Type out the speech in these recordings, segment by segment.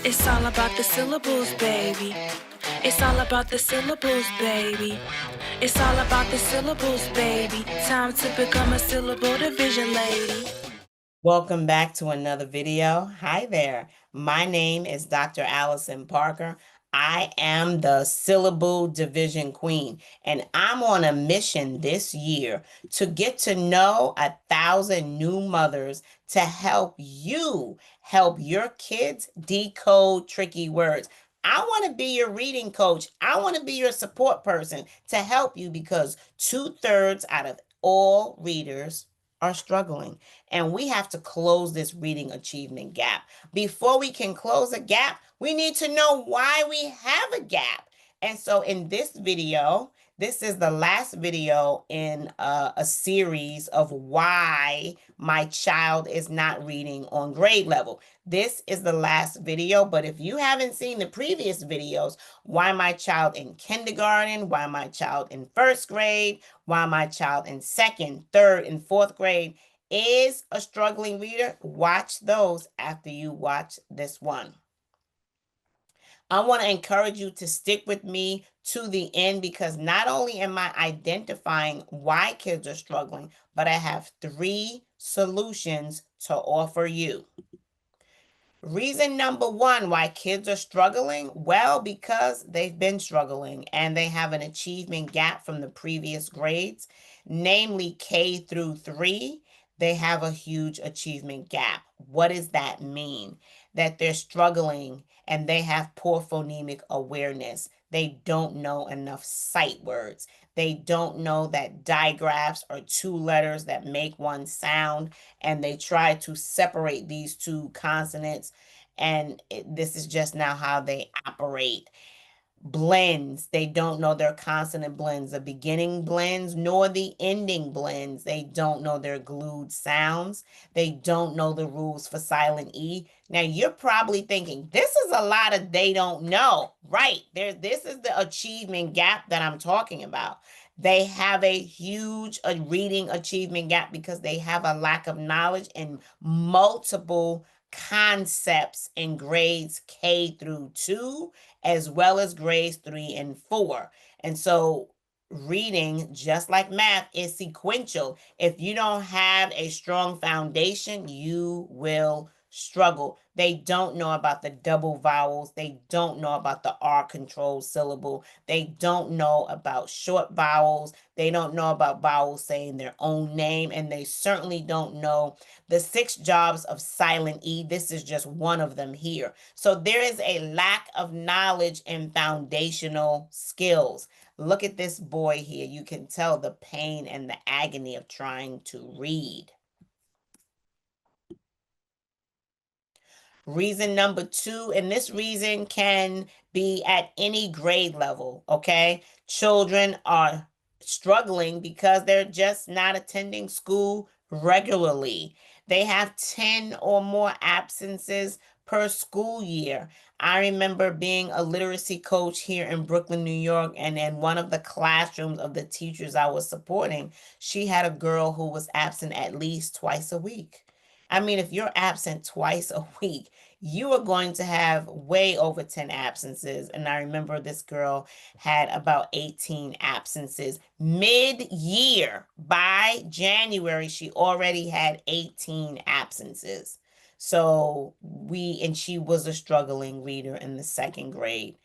It's all about the syllables, baby. It's all about the syllables, baby. It's all about the syllables, baby. Time to become a syllable division lady. Welcome back to another video. Hi there. My name is Dr. Allison Parker. I am the syllable division queen, and I'm on a mission this year to get to know 1,000 new mothers to help you help your kids decode tricky words. I want to be your reading coach. I want to be your support person to help you because 2/3 out of all readers are struggling. And we have to close this reading achievement gap. Before we can close a gap, we need to know why we have a gap. And so in this video, this is the last video in a series of why my child is not reading on grade level. This is the last video, but if you haven't seen the previous videos, why my child in kindergarten, why my child in first grade, why my child in second, third, and fourth grade is a struggling reader, watch those after you watch this one. I want to encourage you to stick with me to the end because not only am I identifying why kids are struggling, but I have 3 solutions to offer you. Reason number one why kids are struggling, well, because they've been struggling and they have an achievement gap from the previous grades, namely K through 3. They have a huge achievement gap. What does that mean? That they're struggling and they have poor phonemic awareness. They don't know enough sight words. They don't know that digraphs are 2 letters that make one sound, and they try to separate these 2 consonants, and this is just now how they operate. Blends, they don't know their consonant blends, the beginning blends nor the ending blends. They don't know their glued sounds. They don't know the rules for silent E. Now you're probably thinking, this is a lot of they don't know. Right. This is the achievement gap that I'm talking about. They have a huge reading achievement gap because they have a lack of knowledge in multiple concepts in grades K through 2, as well as grades 3 and 4. And so reading, just like math, is sequential. If you don't have a strong foundation, you will struggle. They don't know about the double vowels. They don't know about the R controlled syllable. They don't know about short vowels. They don't know about vowels saying their own name. And they certainly don't know the 6 jobs of silent E. This is just one of them here. So there is a lack of knowledge and foundational skills. Look at this boy here. You can tell the pain and the agony of trying to read. Reason number 2, and this reason can be at any grade level, okay? Children are struggling because they're just not attending school regularly. They have 10 or more absences per school year. I remember being a literacy coach here in Brooklyn, New York, and in one of the classrooms of the teachers I was supporting, she had a girl who was absent at least twice a week. I mean, if you're absent twice a week, you are going to have way over 10 absences. And I remember this girl had about 18 absences mid-year. By January, she already had 18 absences. And she was a struggling reader in the second grade.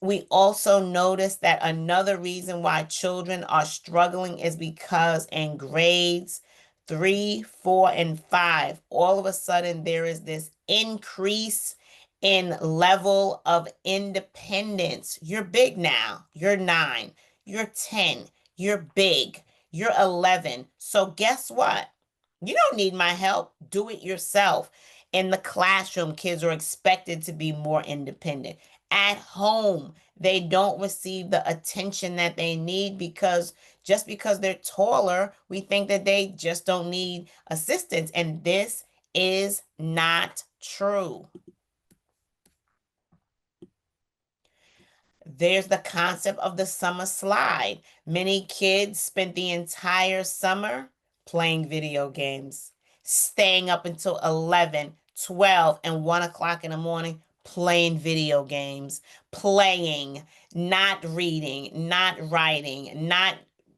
We also noticed that another reason why children are struggling is because in grades 3, 4, and 5, all of a sudden there is this increase in level of independence. You're big now. You're 9. You're 10. You're big. You're 11. So guess what? You don't need my help. Do it yourself. In the classroom, kids are expected to be more independent. At home, they don't receive the attention that they need because just because they're taller, we think that they just don't need assistance. And this is not true. There's the concept of the summer slide. Many kids spent the entire summer playing video games, staying up until 11, 12, and 1 o'clock in the morning playing video games, playing, not reading, not writing, not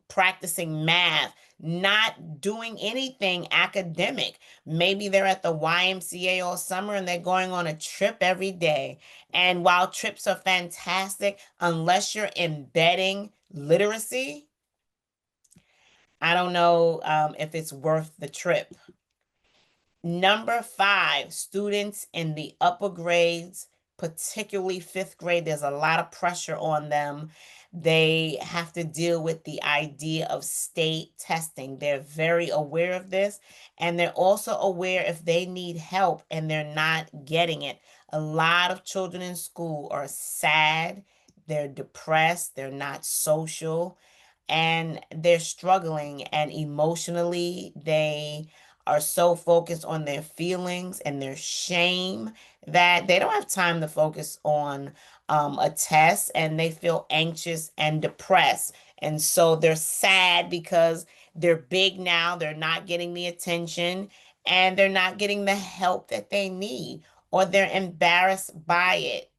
practicing math, not doing anything academic. Maybe they're at the YMCA all summer and they're going on a trip every day. And while trips are fantastic, unless you're embedding literacy, I don't know if it's worth the trip. Number 5, students in the upper grades, particularly fifth grade, there's a lot of pressure on them. They have to deal with the idea of state testing. They're very aware of this, and they're also aware if they need help and they're not getting it. A lot of children in school are sad, they're depressed, they're not social, and they're struggling, and emotionally they are so focused on their feelings and their shame that they don't have time to focus on a test, and they feel anxious and depressed. And so they're sad because they're big now, they're not getting the attention, and they're not getting the help that they need, or they're embarrassed by it.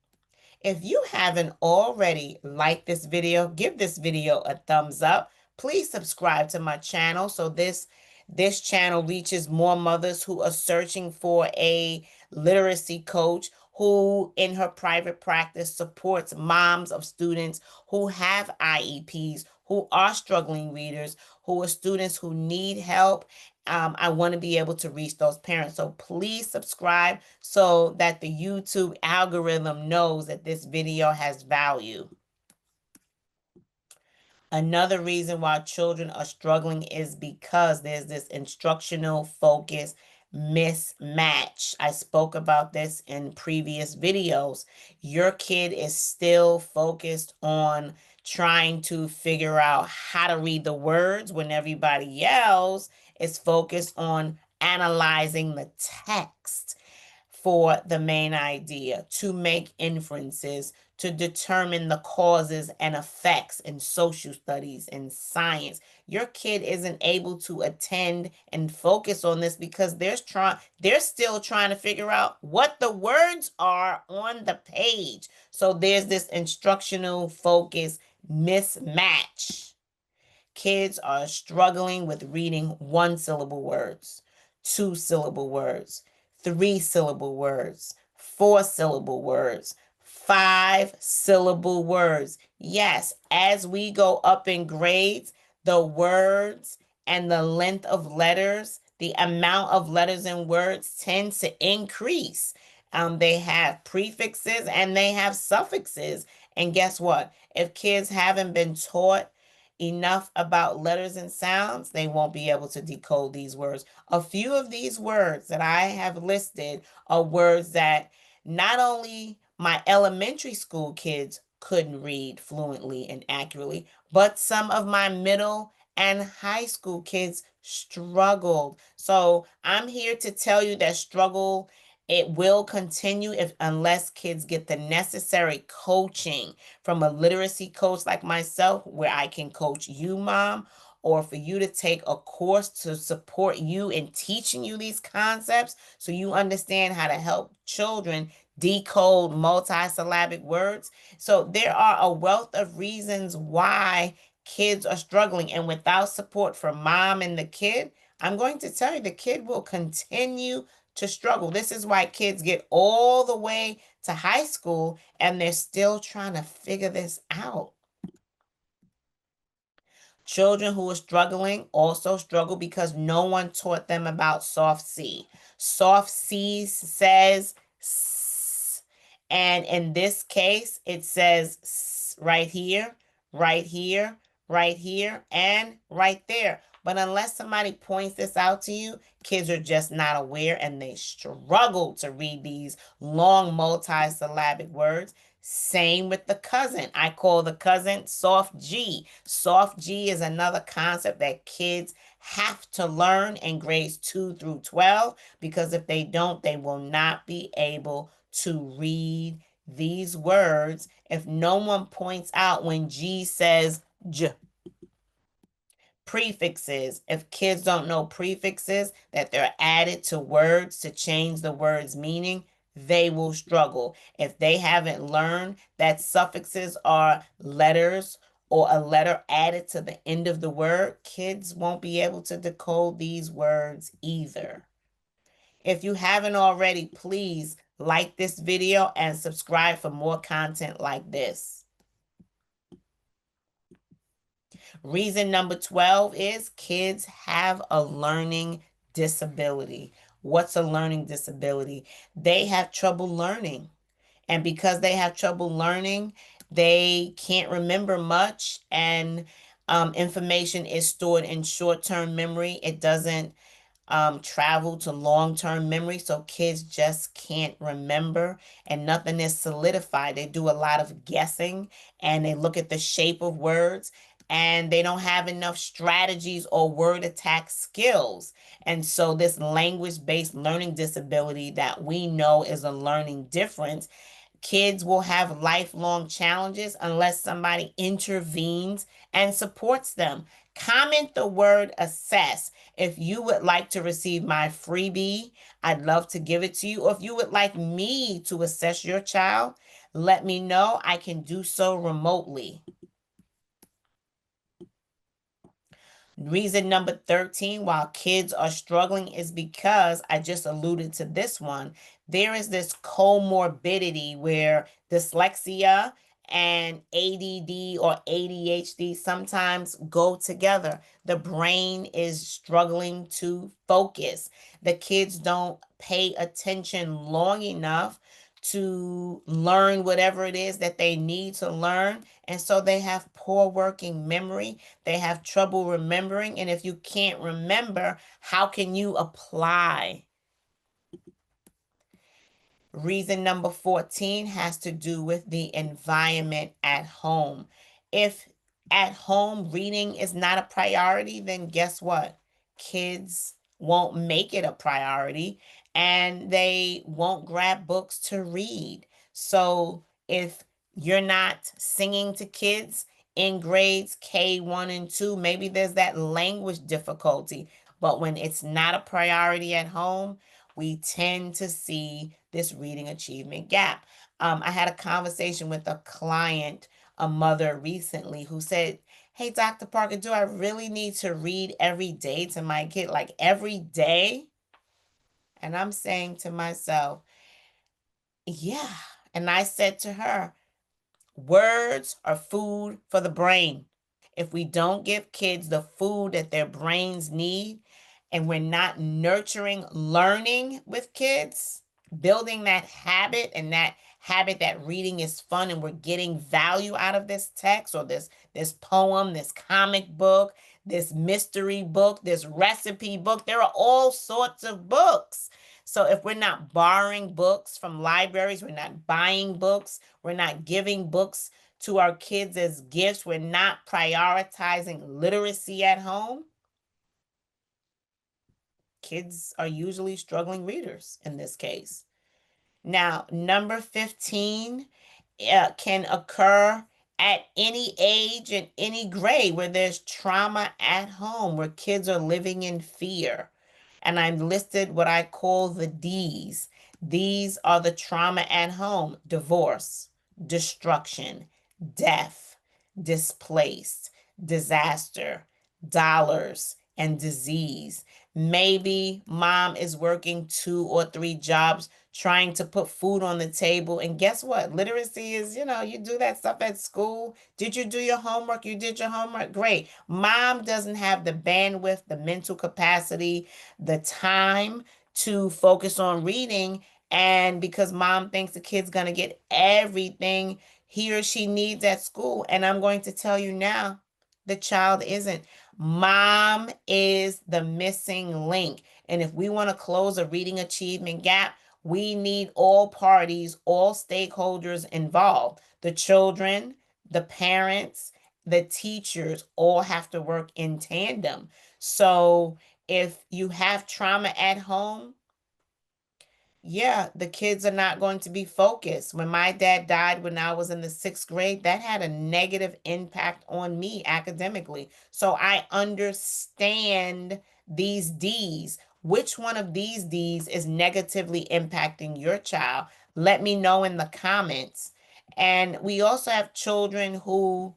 If you haven't already liked this video, give this video a thumbs up. Please subscribe to my channel so this channel reaches more mothers who are searching for a literacy coach who in her private practice supports moms of students who have IEPs, who are struggling readers, who are students who need help. I want to be able to reach those parents. So please subscribe so that the YouTube algorithm knows that this video has value. Another reason why children are struggling is because there's this instructional focus mismatch. I spoke about this in previous videos. Your kid is still focused on trying to figure out how to read the words when everybody else is focused on analyzing the text for the main idea, to make inferences, to determine the causes and effects in social studies and science. Your kid isn't able to attend and focus on this because they're still trying to figure out what the words are on the page. So there's this instructional focus mismatch. Kids are struggling with reading one syllable words, two syllable words, three syllable words, four syllable words, five syllable words. Yes, as we go up in grades, the words and the length of letters, the amount of letters and words tends to increase. They have prefixes and they have suffixes. And guess what? If kids haven't been taught enough about letters and sounds, they won't be able to decode these words. A few of these words that I have listed are words that not only my elementary school kids couldn't read fluently and accurately, but some of my middle and high school kids struggled. So I'm here to tell you that struggle, it will continue if unless kids get the necessary coaching from a literacy coach like myself, where I can coach you, mom, or for you to take a course to support you in teaching you these concepts so you understand how to help children decode multisyllabic words. So there are a wealth of reasons why kids are struggling. And without support from mom and the kid, I'm going to tell you the kid will continue to struggle. This is why kids get all the way to high school and they're still trying to figure this out. Children who are struggling also struggle because no one taught them about soft C. Soft C says S, and in this case, it says S right here, right here, right here, and right there. But unless somebody points this out to you, kids are just not aware and they struggle to read these long multisyllabic words. Same with the cousin. I call the cousin soft G. Soft G is another concept that kids have to learn in grades 2 through 12 because if they don't, they will not be able to read these words if no one points out when G says J. Prefixes. If kids don't know prefixes that they're added to words to change the word's meaning, they will struggle. If they haven't learned that suffixes are letters or a letter added to the end of the word, kids won't be able to decode these words either. If you haven't already, please like this video and subscribe for more content like this. Reason number 12 is kids have a learning disability. What's a learning disability? They have trouble learning. And because they have trouble learning, they can't remember much, and information is stored in short-term memory. It doesn't travel to long-term memory, so kids just can't remember, and nothing is solidified. They do a lot of guessing, and they look at the shape of words, and they don't have enough strategies or word attack skills. And so this language-based learning disability that we know is a learning difference, kids will have lifelong challenges unless somebody intervenes and supports them. Comment the word assess. If you would like to receive my freebie, I'd love to give it to you. Or if you would like me to assess your child, let me know. I can do so remotely. Reason number 13, while kids are struggling, is because I just alluded to this one. There is this comorbidity where dyslexia and ADD or ADHD sometimes go together. The brain is struggling to focus. The kids don't pay attention long enough to learn whatever it is that they need to learn. And so they have poor working memory. They have trouble remembering. And if you can't remember, how can you apply? Reason number 14 has to do with the environment at home. If at home reading is not a priority, then guess what? Kids won't make it a priority, and they won't grab books to read. So if you're not singing to kids in grades K1 and 2, maybe there's that language difficulty. But when it's not a priority at home, we tend to see this reading achievement gap. I had a conversation with a client, a mother recently, who said, "Hey, Dr. Parker, do I really need to read every day to my kid? Like every day?" And I'm saying to myself, yeah. And I said to her, words are food for the brain. If we don't give kids the food that their brains need, and we're not nurturing learning with kids, building that habit, and that habit that reading is fun and we're getting value out of this text or this poem, this comic book, this mystery book, this recipe book. There are all sorts of books. So if we're not borrowing books from libraries, we're not buying books, we're not giving books to our kids as gifts, we're not prioritizing literacy at home, kids are usually struggling readers in this case. Now, number 15 can occur at any age and any grade where there's trauma at home, where kids are living in fear. And I listed what I call the D's. These are the trauma at home: divorce, destruction, death, displaced, disaster, dollars, and disease. Maybe mom is working 2 or 3 jobs trying to put food on the table. And guess what? Literacy is, you do that stuff at school. Did you do your homework? You did your homework? Great. Mom doesn't have the bandwidth, the mental capacity, the time to focus on reading. And because mom thinks the kid's going to get everything he or she needs at school. And I'm going to tell you now, the child isn't. Mom is the missing link. And if we want to close a reading achievement gap, we need all parties, all stakeholders involved. The children, the parents, the teachers all have to work in tandem. So if you have trauma at home, yeah, the kids are not going to be focused. When my dad died when I was in the 6th grade, that had a negative impact on me academically. So I understand these D's. Which one of these D's is negatively impacting your child? Let me know in the comments. And we also have children who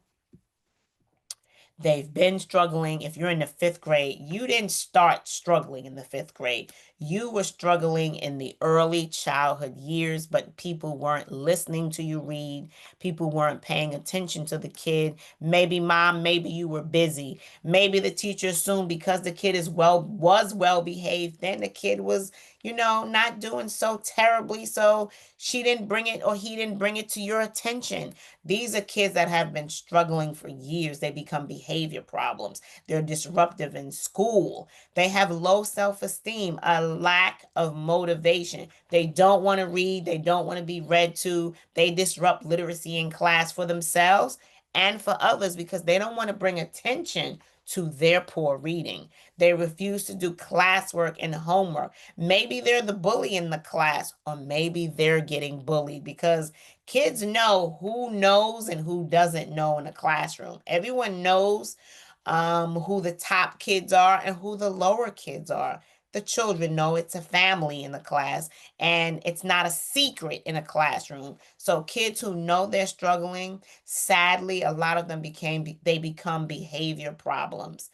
they've been struggling. If you're in the fifth grade, you didn't start struggling in the fifth grade. You were struggling in the early childhood years, but people weren't listening to you read. People weren't paying attention to the kid. Maybe mom, maybe you were busy. Maybe the teacher assumed because the kid was well behaved, then the kid was, not doing so terribly. So she didn't bring it or he didn't bring it to your attention. These are kids that have been struggling for years. They become behavior problems. They're disruptive in school. They have low self esteem, a lack of motivation. They don't want to read. They don't want to be read to. They disrupt literacy in class for themselves and for others because they don't want to bring attention to their poor reading. They refuse to do classwork and homework. Maybe they're the bully in the class, or maybe they're getting bullied because kids know who knows and who doesn't know in a classroom. Everyone knows who the top kids are and who the lower kids are. The children know it's a family in the class and it's not a secret in a classroom. So kids who know they're struggling, sadly, a lot of them become behavior problems.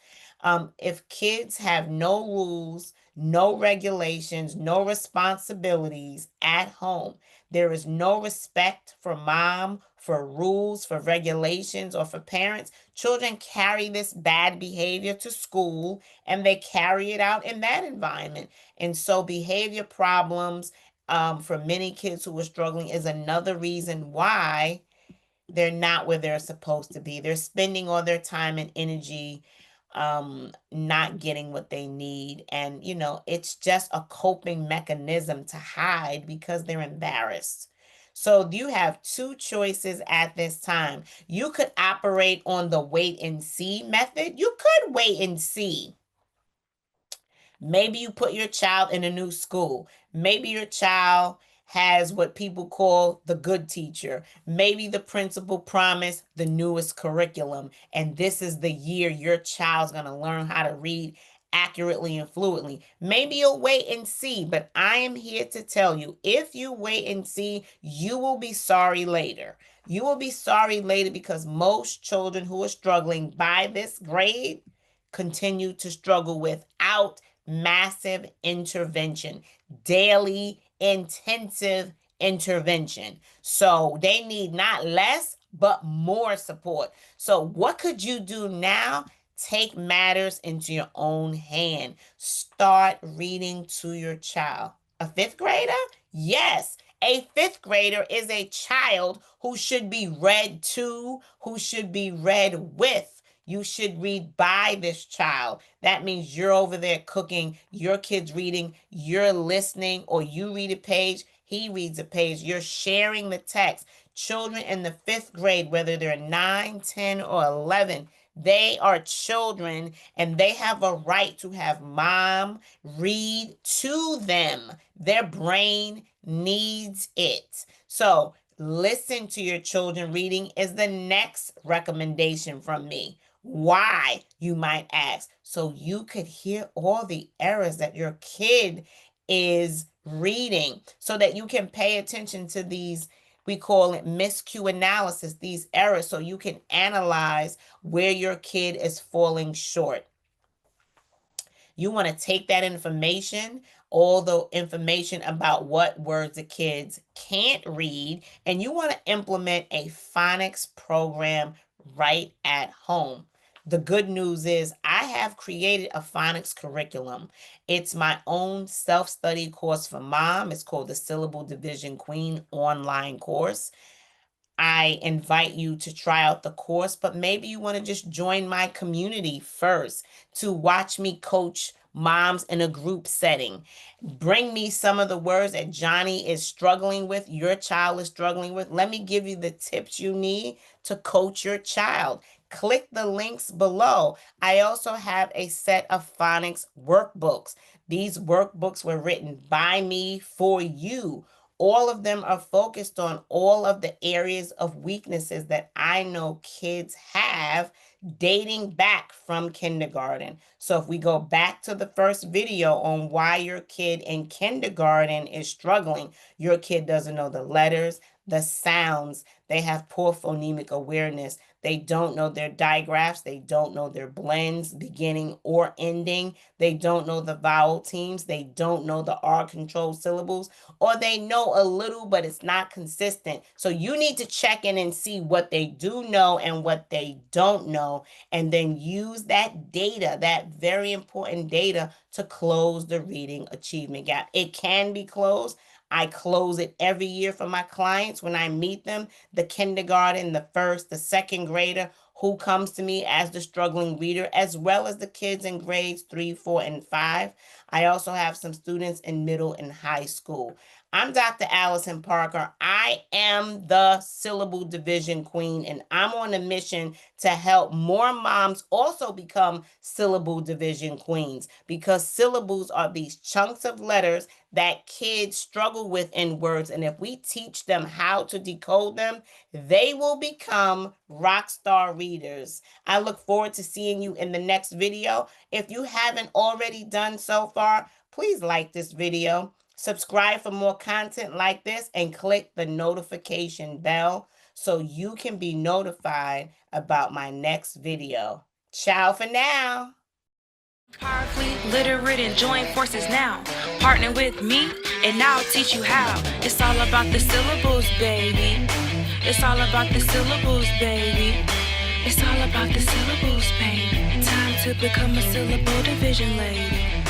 If kids have no rules, no regulations, no responsibilities at home, there is no respect for mom, for rules, for regulations, or for parents. Children carry this bad behavior to school and they carry it out in that environment. And so, behavior problems for many kids who are struggling is another reason why they're not where they're supposed to be. They're spending all their time and energy not getting what they need, and it's just a coping mechanism to hide because they're embarrassed. So you have two choices at this time. You could operate on the wait and see method. You could wait and see. Maybe you put your child in a new school. Maybe your child has what people call the good teacher. Maybe the principal promised the newest curriculum, and this is the year your child's going to learn how to read accurately and fluently. Maybe you'll wait and see, but I am here to tell you if you wait and see, you will be sorry later. You will be sorry later because most children who are struggling by this grade continue to struggle without massive intervention, daily intensive intervention. So they need not less, but more support. So, what could you do now? Take matters into your own hand. Start reading to your child. A fifth grader? Yes. A fifth grader is a child who should be read to, who should be read with. You should read by this child. That means you're over there cooking, your kid's reading, you're listening, or you read a page, he reads a page. You're sharing the text. Children in the fifth grade, whether they're 9, 10, or 11, they are children and they have a right to have mom read to them. Their brain needs it. So, listen to your children reading is the next recommendation from me. Why, you might ask? So you could hear all the errors that your kid is reading so that you can pay attention to these. We call it miscue analysis, these errors, so you can analyze where your kid is falling short. You want to take that information, all the information about what words the kids can't read, and you want to implement a phonics program right at home. The good news is I have created a phonics curriculum. It's my own self-study course for mom. It's called the Syllable Division Queen online course. I invite you to try out the course, but maybe you want to just join my community first to watch me coach moms in a group setting. Bring me some of the words that Johnny is struggling with, your child is struggling with. Let me give you the tips you need to coach your child. Click the links below. I also have a set of phonics workbooks. These workbooks were written by me for you. All of them are focused on all of the areas of weaknesses that I know kids have dating back from kindergarten. So if we go back to the first video on why your kid in kindergarten is struggling, your kid doesn't know the letters, the sounds, they have poor phonemic awareness, they don't know their digraphs, they don't know their blends, beginning or ending, they don't know the vowel teams, they don't know the R controlled syllables, or they know a little, but it's not consistent. So you need to check in and see what they do know and what they don't know, and then use that data, that very important data, to close the reading achievement gap. It can be closed. I close it every year for my clients when I meet them, the kindergarten, the first, the second grader who comes to me as the struggling reader, as well as the kids in grades 3, 4, and 5. I also have some students in middle and high school. I'm Dr. Allison Parker. I am the syllable division queen, and I'm on a mission to help more moms also become syllable division queens, because syllables are these chunks of letters that kids struggle with in words. And if we teach them how to decode them, they will become rock star readers. I look forward to seeing you in the next video. If you haven't already done so far, please like this video, subscribe for more content like this, and click the notification bell so you can be notified about my next video. Ciao for now. Powerfully literate and join forces now. Partner with me and I'll teach you how. It's all about the syllables, baby. It's all about the syllables, baby. It's all about the syllables, baby. Time to become a syllable division lady.